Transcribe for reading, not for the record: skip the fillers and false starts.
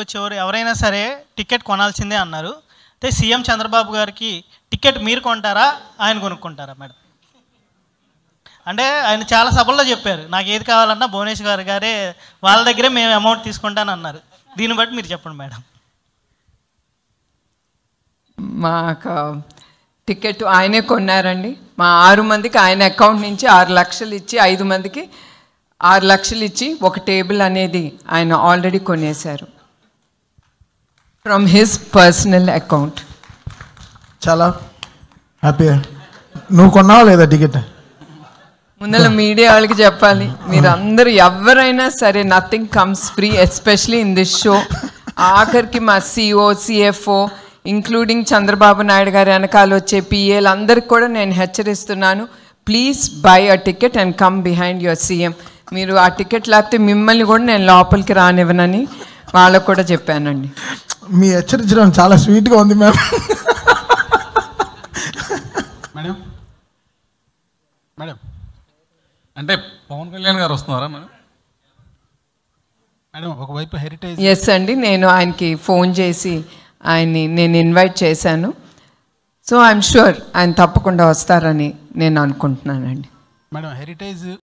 వచ్చేవారు ఎవరైనా సరే టికెట్ కొనాల్సిందే అన్నారు. అయితే సీఎం చంద్రబాబు గారికి టికెట్ మీరు కొంటారా, ఆయన కొనుక్కుంటారా మేడం? అంటే ఆయన చాలా సభల్లో చెప్పారు, నాకు ఏది కావాలన్నా భువనేశ్వర్ గారే వాళ్ళ దగ్గరే మేము అమౌంట్ తీసుకుంటాను అన్నారు. దీన్ని బట్టి మీరు చెప్పండి మేడం. మాకు టికెట్ ఆయనే కొన్నారండి. మా 6 మందికి ఆయన అకౌంట్ నుంచి 6 లక్షలు ఇచ్చి 5 మందికి 6 లక్షలు ఇచ్చి ఒక టేబుల్ అనేది ఆయన ఆల్రెడీ కొనేశారు ఫ్రమ్ హిస్ పర్సనల్ అకౌంట్. చాలా హ్యాపీ. నువ్వు కొన్నావా లేదా టికెట్? ముందర మీడియా వాళ్ళకి చెప్పాలి, మీరు అందరూ ఎవరైనా సరే nothing comes free, especially in this show. ఆఖరికి మా CO CFO including Chandrababu Naidu గారి వెనకాల వచ్చే పిఏలు అందరికి కూడా నేను హెచ్చరిస్తున్నాను, please buy a ticket and come behind your CM. మీరు ఆ టికెట్ లేకపోతే మిమ్మల్ని కూడా నేను లోపలికి రానివ్వనని వాళ్ళకు కూడా చెప్పానండి. మీ హెచ్చరించడం చాలా స్వీట్గా ఉంది మ్యామ్. మేడం మేడం అంటే పవన్ కళ్యాణ్ గారు వస్తున్నారా మేడం? మేడం ఒకవైపు హెరిటేజ్. ఎస్ అండి, నేను ఆయనకి ఫోన్ చేసి ఆయన్ని నేను ఇన్వైట్ చేశాను. సో ఐఎమ్ షూర్ ఆయన తప్పకుండా వస్తారని నేను అనుకుంటున్నానండి. Madam heritage